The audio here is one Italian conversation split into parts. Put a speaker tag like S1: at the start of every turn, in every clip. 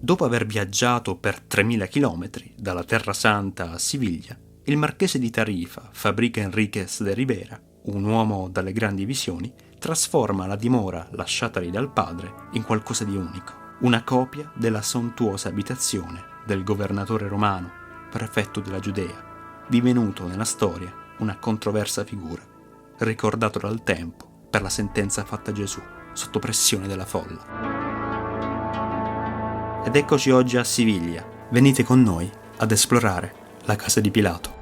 S1: Dopo aver viaggiato per 3000 chilometri dalla Terra Santa a Siviglia, il marchese di Tarifa, Fadrique Enríquez de Ribera, un uomo dalle grandi visioni, trasforma la dimora lasciatagli dal padre in qualcosa di unico, una copia della sontuosa abitazione del governatore romano, prefetto della Giudea, divenuto nella storia una controversa figura, ricordato dal tempo per la sentenza fatta a Gesù sotto pressione della folla. Ed eccoci oggi a Siviglia. Venite con noi ad esplorare la casa di Pilato.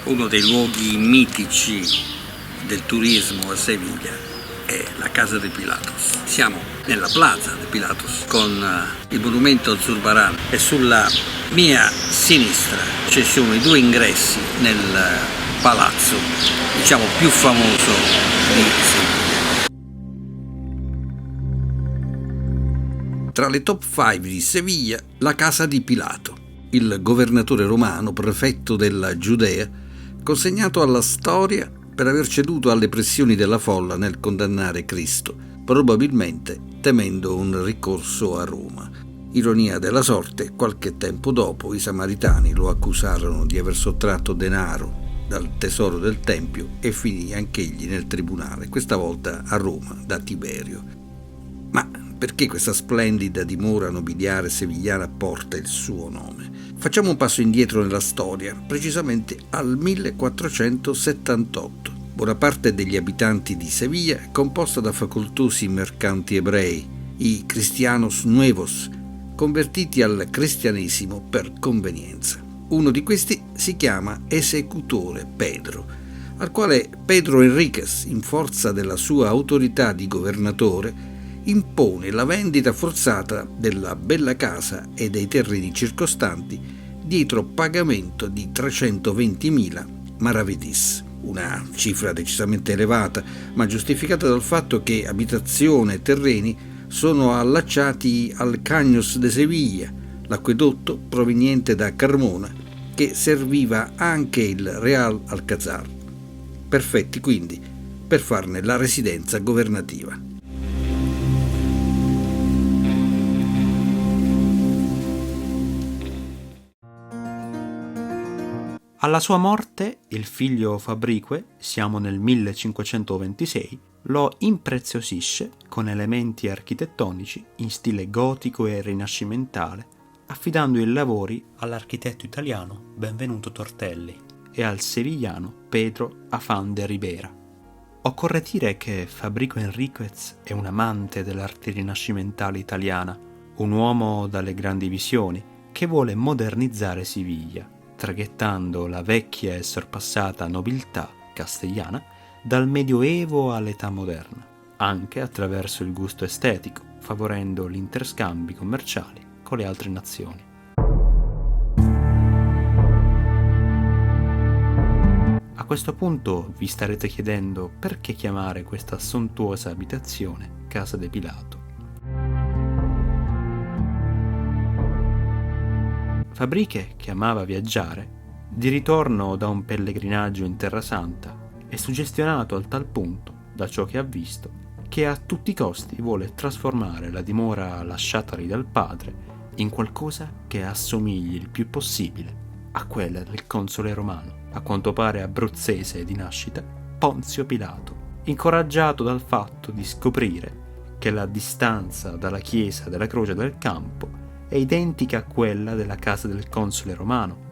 S2: Uno dei luoghi mitici del turismo a Seviglia è la Casa de Pilatos. Siamo nella Plaza de Pilatos con il monumento al Zurbarán e sulla mia sinistra ci sono i due ingressi nel palazzo, diciamo, più famoso di Seviglia. Tra le top 5 di Seviglia, la Casa di Pilato, il governatore romano, prefetto della Giudea, consegnato alla storia per aver ceduto alle pressioni della folla nel condannare Cristo, probabilmente temendo un ricorso a Roma. Ironia della sorte, qualche tempo dopo i samaritani lo accusarono di aver sottratto denaro dal tesoro del Tempio e finì anch'egli nel tribunale, questa volta a Roma da Tiberio. Ma perché questa splendida dimora nobiliare sevigliana porta il suo nome? Facciamo un passo indietro nella storia, precisamente al 1478. Buona parte degli abitanti di Seviglia è composta da facoltosi mercanti ebrei, i Cristianos Nuevos, convertiti al cristianesimo per convenienza. Uno di questi si chiama Esecutore Pedro, al quale Pedro Enríquez, in forza della sua autorità di governatore, impone la vendita forzata della bella casa e dei terreni circostanti dietro pagamento di 320.000 maravedis, una cifra decisamente elevata, ma giustificata dal fatto che abitazione e terreni sono allacciati al Caños de Sevilla, l'acquedotto proveniente da Carmona che serviva anche il Real Alcázar, perfetti quindi per farne la residenza governativa.
S1: Alla sua morte, il figlio Fadrique, siamo nel 1526, lo impreziosisce con elementi architettonici in stile gotico e rinascimentale, affidando i lavori all'architetto italiano Benvenuto Tortelli e al sevigliano Pedro Afán de Ribera. Occorre dire che Fadrique Enríquez è un amante dell'arte rinascimentale italiana, un uomo dalle grandi visioni che vuole modernizzare Siviglia, traghettando la vecchia e sorpassata nobiltà castigliana dal Medioevo all'età moderna, anche attraverso il gusto estetico, favorendo gli interscambi commerciali con le altre nazioni. A questo punto vi starete chiedendo perché chiamare questa sontuosa abitazione Casa de Pilato. Fadrique, che amava viaggiare, di ritorno da un pellegrinaggio in Terra Santa, è suggestionato al tal punto da ciò che ha visto che a tutti i costi vuole trasformare la dimora lasciatagli dal padre in qualcosa che assomigli il più possibile a quella del console romano, a quanto pare abruzzese di nascita, Ponzio Pilato, incoraggiato dal fatto di scoprire che la distanza dalla chiesa della Croce del Campo è identica a quella della casa del console romano,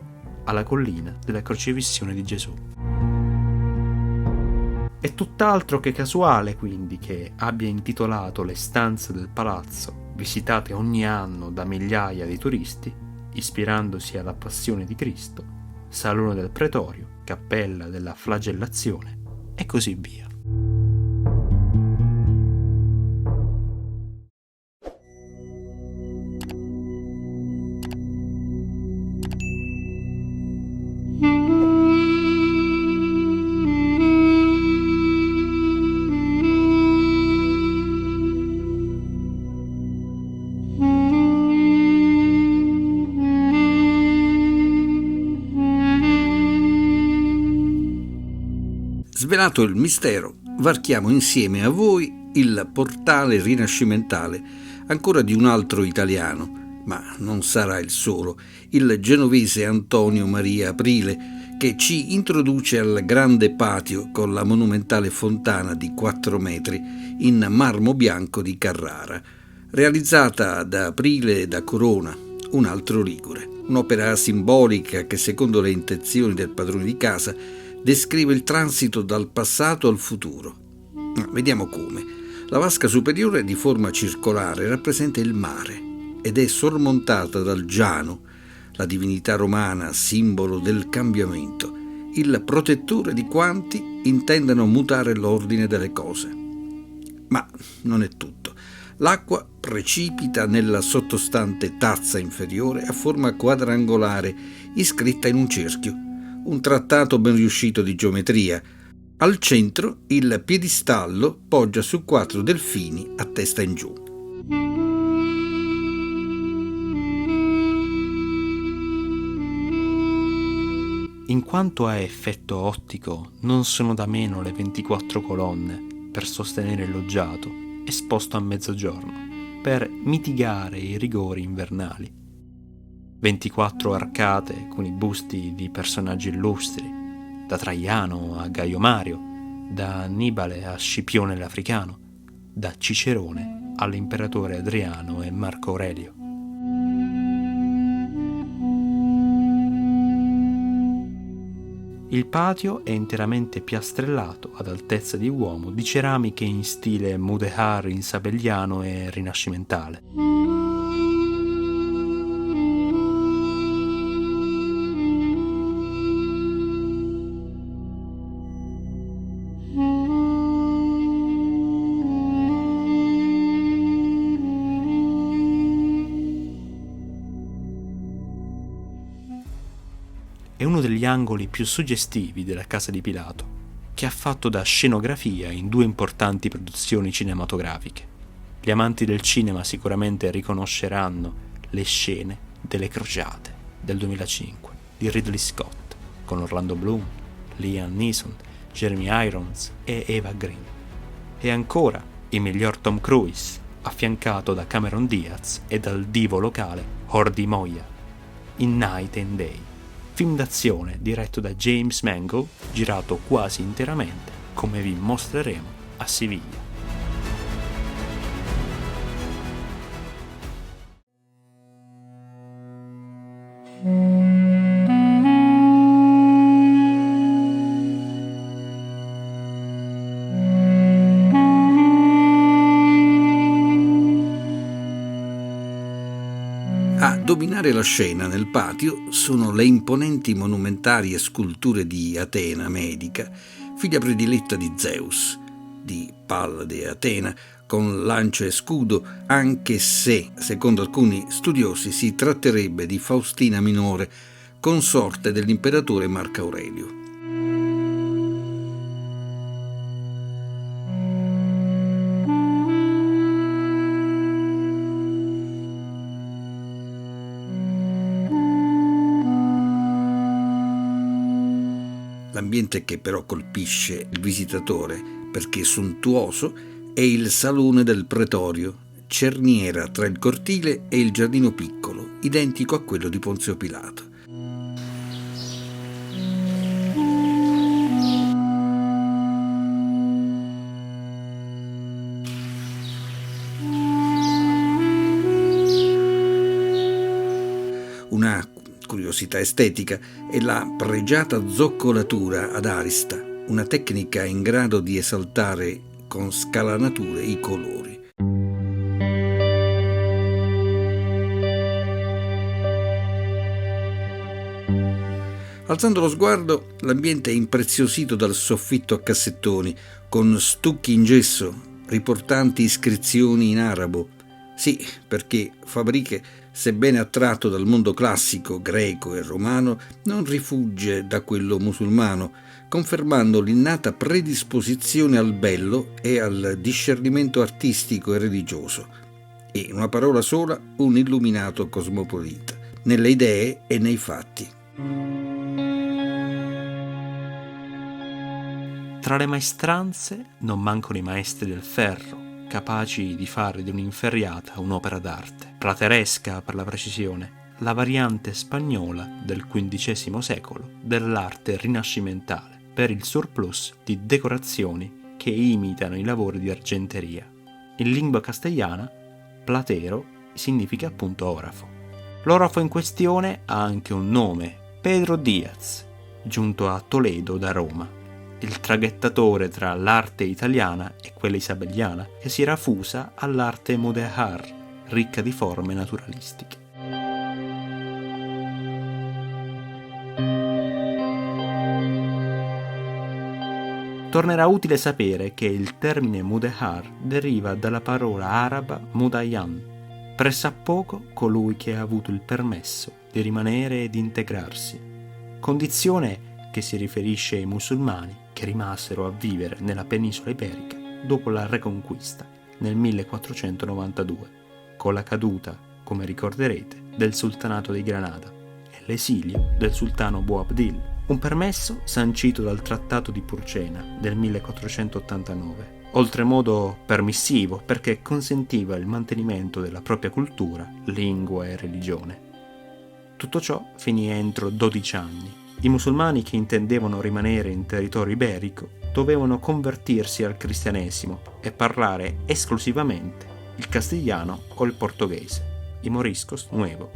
S1: alla collina della crocifissione di Gesù. È tutt'altro che casuale, quindi, che abbia intitolato le stanze del palazzo, visitate ogni anno da migliaia di turisti, ispirandosi alla Passione di Cristo, Salone del Pretorio, Cappella della Flagellazione e così via.
S2: Svelato il mistero, varchiamo insieme a voi il portale rinascimentale ancora di un altro italiano, ma non sarà il solo, il genovese Antonio Maria Aprile, che ci introduce al grande patio con la monumentale fontana di 4 metri in marmo bianco di Carrara, realizzata da Aprile e da Corona, un altro ligure. Un'opera simbolica che, secondo le intenzioni del padrone di casa, descrive il transito dal passato al futuro. Vediamo come. La vasca superiore, di forma circolare, rappresenta il mare ed è sormontata dal Giano, la divinità romana, simbolo del cambiamento, il protettore di quanti intendano mutare l'ordine delle cose. Ma non è tutto. L'acqua precipita nella sottostante tazza inferiore a forma quadrangolare, iscritta in un cerchio, un trattato ben riuscito di geometria. Al centro il piedistallo poggia su 4 delfini a testa in giù.
S1: In quanto a effetto ottico, non sono da meno le 24 colonne per sostenere il loggiato, esposto a mezzogiorno, per mitigare i rigori invernali. 24 arcate con i busti di personaggi illustri, da Traiano a Gaio Mario, da Annibale a Scipione l'Africano, da Cicerone all'imperatore Adriano e Marco Aurelio. Il patio è interamente piastrellato ad altezza di uomo di ceramiche in stile mudéjar insabelliano e rinascimentale. È uno degli angoli più suggestivi della casa di Pilato, che ha fatto da scenografia in 2 importanti produzioni cinematografiche. Gli amanti del cinema sicuramente riconosceranno le scene delle Crociate del 2005 di Ridley Scott, con Orlando Bloom, Liam Neeson, Jeremy Irons e Eva Green. E ancora il miglior Tom Cruise, affiancato da Cameron Diaz e dal divo locale Jordi Moya, in Night and Day, film d'azione diretto da James Mangold, girato quasi interamente, come vi mostreremo a Siviglia.
S2: A dominare la scena nel patio sono le imponenti monumentarie sculture di Atena Medica, figlia prediletta di Zeus, di Pallade Atena, con lancia e scudo, anche se, secondo alcuni studiosi, si tratterebbe di Faustina minore, consorte dell'imperatore Marco Aurelio. L'ambiente che però colpisce il visitatore, perché sontuoso, è il salone del Pretorio, cerniera tra il cortile e il giardino piccolo, identico a quello di Ponzio Pilato. Una curiosità estetica è la pregiata zoccolatura ad arista, una tecnica in grado di esaltare con scalanature i colori. Alzando lo sguardo, l'ambiente è impreziosito dal soffitto a cassettoni, con stucchi in gesso, riportanti iscrizioni in arabo. Sì, perché Fabriche, sebbene attratto dal mondo classico, greco e romano, non rifugge da quello musulmano, confermando l'innata predisposizione al bello e al discernimento artistico e religioso. E, in una parola sola, un illuminato cosmopolita, nelle idee e nei fatti.
S1: Tra le maestranze non mancano i maestri del ferro, capaci di fare di un'inferriata un'opera d'arte, plateresca per la precisione, la variante spagnola del XV secolo dell'arte rinascimentale, per il surplus di decorazioni che imitano i lavori di argenteria. In lingua castellana, platero significa appunto orafo. L'orafo in questione ha anche un nome, Pedro Diaz, giunto a Toledo da Roma, il traghettatore tra l'arte italiana e quella isabelliana, che si era fusa all'arte mudéjar, ricca di forme naturalistiche. Tornerà utile sapere che il termine mudéjar deriva dalla parola araba mudayan, pressappoco colui che ha avuto il permesso di rimanere ed integrarsi, condizione che si riferisce ai musulmani che rimasero a vivere nella penisola iberica dopo la Reconquista nel 1492, con la caduta, come ricorderete, del sultanato di Granada e l'esilio del sultano Boabdil, un permesso sancito dal Trattato di Purcena del 1489, oltremodo permissivo perché consentiva il mantenimento della propria cultura, lingua e religione. Tutto ciò finì entro 12 anni. I musulmani che intendevano rimanere in territorio iberico dovevano convertirsi al cristianesimo e parlare esclusivamente il castigliano o il portoghese, i moriscos nuevo.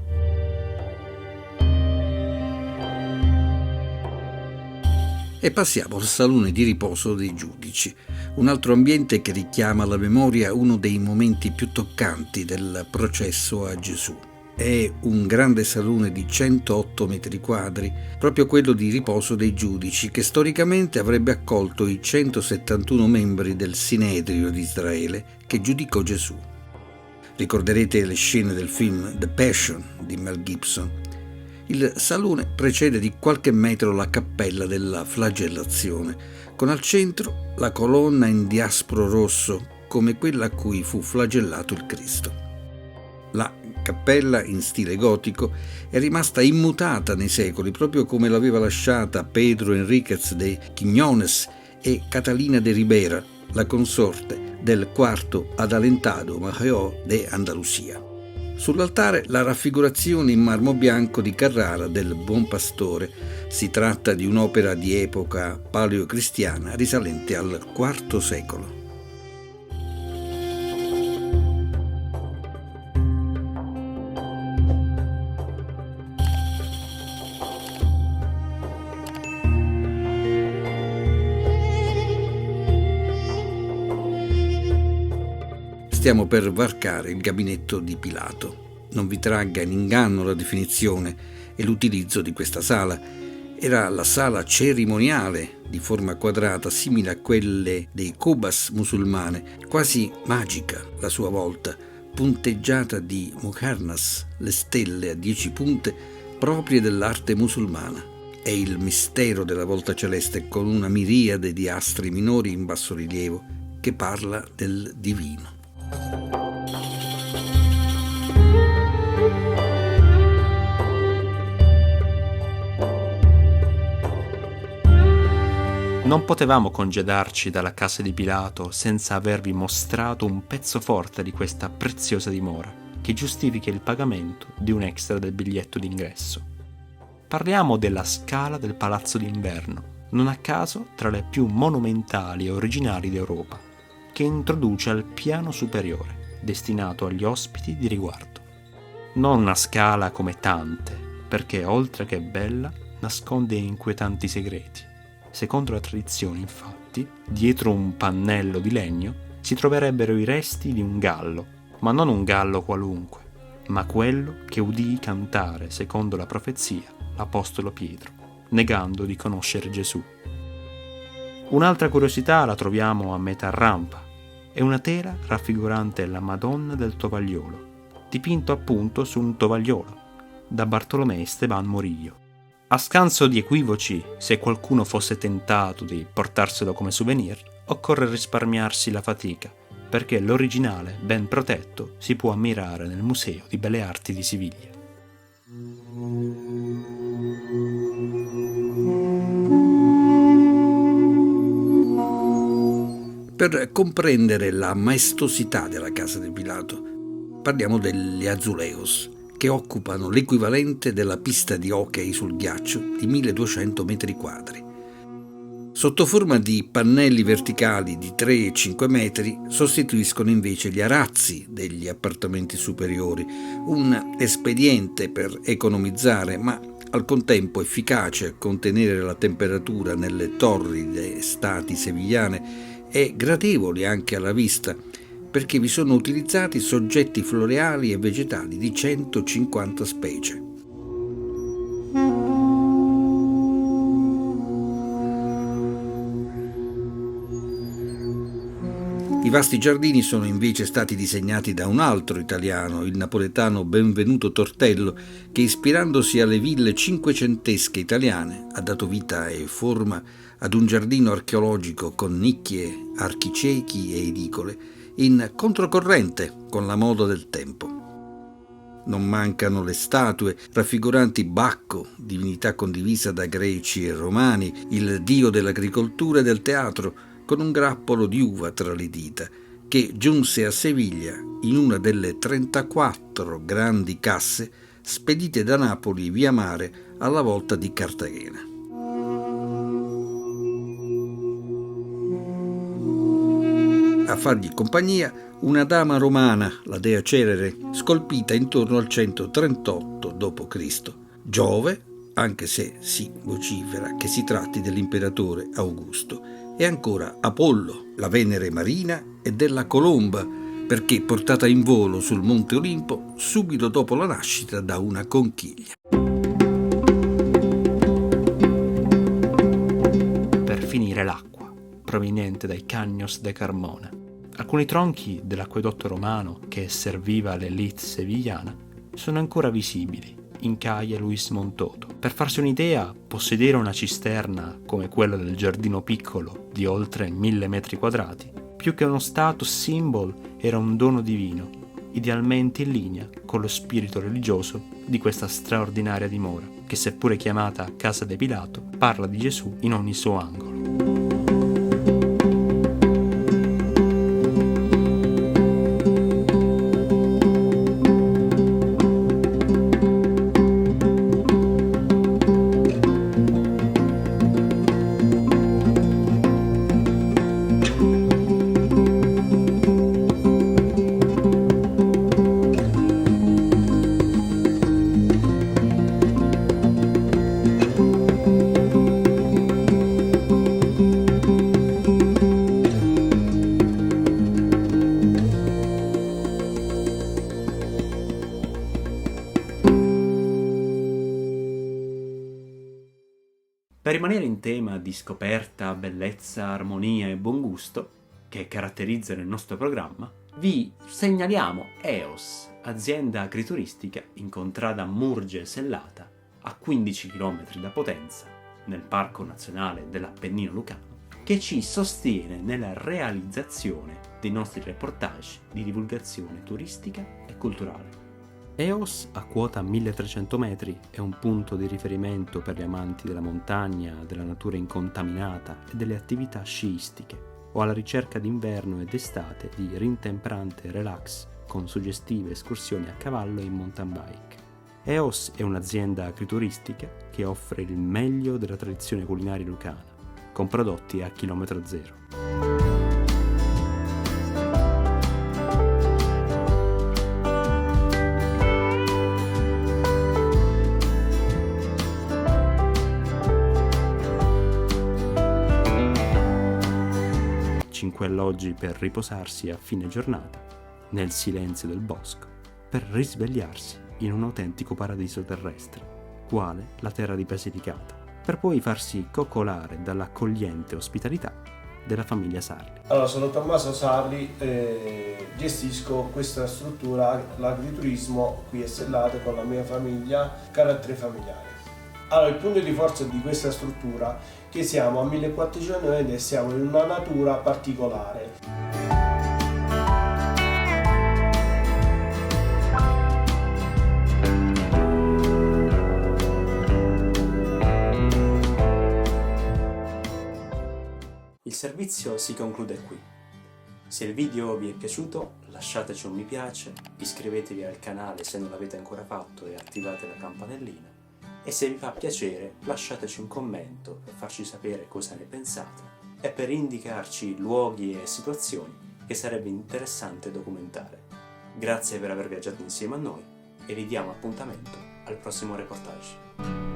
S2: E passiamo al salone di riposo dei giudici, un altro ambiente che richiama alla memoria uno dei momenti più toccanti del processo a Gesù. È un grande salone di 108 metri quadri, proprio quello di riposo dei giudici, che storicamente avrebbe accolto i 171 membri del Sinedrio di Israele che giudicò Gesù. Ricorderete le scene del film The Passion di Mel Gibson. Il salone precede di qualche metro la cappella della flagellazione, con al centro la colonna in diaspro rosso come quella a cui fu flagellato il Cristo. La cappella in stile gotico è rimasta immutata nei secoli, proprio come l'aveva lasciata Pedro Enríquez de Quiñones e Catalina de Ribera, la consorte del quarto Adalentado Majeo de Andalusia. Sull'altare la raffigurazione in marmo bianco di Carrara del Buon Pastore. Si tratta di un'opera di epoca paleocristiana risalente al IV secolo. Stiamo per varcare il gabinetto di Pilato. Non vi tragga in inganno la definizione e l'utilizzo di questa sala. Era la sala cerimoniale di forma quadrata, simile a quelle dei cubas musulmane, quasi magica la sua volta, punteggiata di muqarnas, le stelle a 10 punte proprie dell'arte musulmana. È il mistero della volta celeste con una miriade di astri minori in bassorilievo che parla del divino.
S1: Non potevamo congedarci dalla casa di Pilato senza avervi mostrato un pezzo forte di questa preziosa dimora che giustifica il pagamento di un extra del biglietto d'ingresso. Parliamo della scala del Palazzo d'Inverno, non a caso tra le più monumentali e originali d'Europa, che introduce al piano superiore, destinato agli ospiti di riguardo. Non una scala come tante, perché oltre che bella, nasconde inquietanti segreti. Secondo la tradizione, infatti, dietro un pannello di legno si troverebbero i resti di un gallo, ma non un gallo qualunque, ma quello che udì cantare, secondo la profezia, l'apostolo Pietro, negando di conoscere Gesù. Un'altra curiosità la troviamo a metà rampa. È una tela raffigurante la Madonna del Tovagliolo, dipinto appunto su un tovagliolo, da Bartolomé Esteban Murillo. A scanso di equivoci, se qualcuno fosse tentato di portarselo come souvenir, occorre risparmiarsi la fatica, perché l'originale, ben protetto, si può ammirare nel Museo di Belle Arti di Siviglia.
S2: Per comprendere la maestosità della casa di Pilato, parliamo degli azulejos, che occupano l'equivalente della pista di hockey sul ghiaccio di 1200 metri quadri. Sotto forma di pannelli verticali di 3 e 5 metri sostituiscono invece gli arazzi degli appartamenti superiori, un espediente per economizzare ma al contempo efficace a contenere la temperatura nelle torride estati sevigliane e gradevoli anche alla vista, perché vi sono utilizzati soggetti floreali e vegetali di 150 specie. I vasti giardini sono invece stati disegnati da un altro italiano, il napoletano Benvenuto Tortello, che ispirandosi alle ville cinquecentesche italiane ha dato vita e forma ad un giardino archeologico con nicchie, archi ciechi e edicole, in controcorrente con la moda del tempo. Non mancano le statue raffiguranti Bacco, divinità condivisa da greci e romani, il dio dell'agricoltura e del teatro, con un grappolo di uva tra le dita, che giunse a Seviglia in una delle 34 grandi casse spedite da Napoli via mare alla volta di Cartagena. A fargli compagnia una dama romana, la dea Cerere, scolpita intorno al 138 d.C. Giove, anche se si vocifera che si tratti dell'imperatore Augusto, e ancora Apollo, la Venere marina e della colomba, perché portata in volo sul Monte Olimpo subito dopo la nascita da una conchiglia.
S1: Per finire l'acqua, proveniente dai Cagnos de Carmona. Alcuni tronchi dell'acquedotto romano che serviva l'élite sevigliana sono ancora visibili in Calle Luis Montoto. Per farsi un'idea, possedere una cisterna come quella del giardino piccolo di oltre 1000 metri quadrati, più che uno status symbol, era un dono divino, idealmente in linea con lo spirito religioso di questa straordinaria dimora, che seppure chiamata Casa de Pilato, parla di Gesù in ogni suo angolo. Per rimanere in tema di scoperta, bellezza, armonia e buon gusto, che caratterizzano il nostro programma, vi segnaliamo EOS, azienda agrituristica in contrada Murge Sellata, a 15 km da Potenza, nel Parco Nazionale dell'Appennino Lucano, che ci sostiene nella realizzazione dei nostri reportage di divulgazione turistica e culturale. EOS, a quota 1300 metri, è un punto di riferimento per gli amanti della montagna, della natura incontaminata e delle attività sciistiche, o alla ricerca d'inverno ed estate di rintemprante relax con suggestive escursioni a cavallo e in mountain bike. EOS è un'azienda agrituristica che offre il meglio della tradizione culinaria lucana, con prodotti a chilometro zero. Alloggi per riposarsi a fine giornata nel silenzio del bosco, per risvegliarsi in un autentico paradiso terrestre, quale la terra di Basilicata, per poi farsi coccolare dall'accogliente ospitalità della famiglia Sarli.
S3: Allora, sono Tommaso Sarli, gestisco questa struttura, l'agriturismo qui a Sellate con la mia famiglia, carattere familiare. Allora, il punto di forza di questa struttura è che siamo a 1400 metri e siamo in una natura particolare.
S1: Il servizio si conclude qui. Se il video vi è piaciuto, lasciateci un mi piace, iscrivetevi al canale se non l'avete ancora fatto e attivate la campanellina, e se vi fa piacere lasciateci un commento per farci sapere cosa ne pensate e per indicarci luoghi e situazioni che sarebbe interessante documentare. Grazie per aver viaggiato insieme a noi e vi diamo appuntamento al prossimo reportage.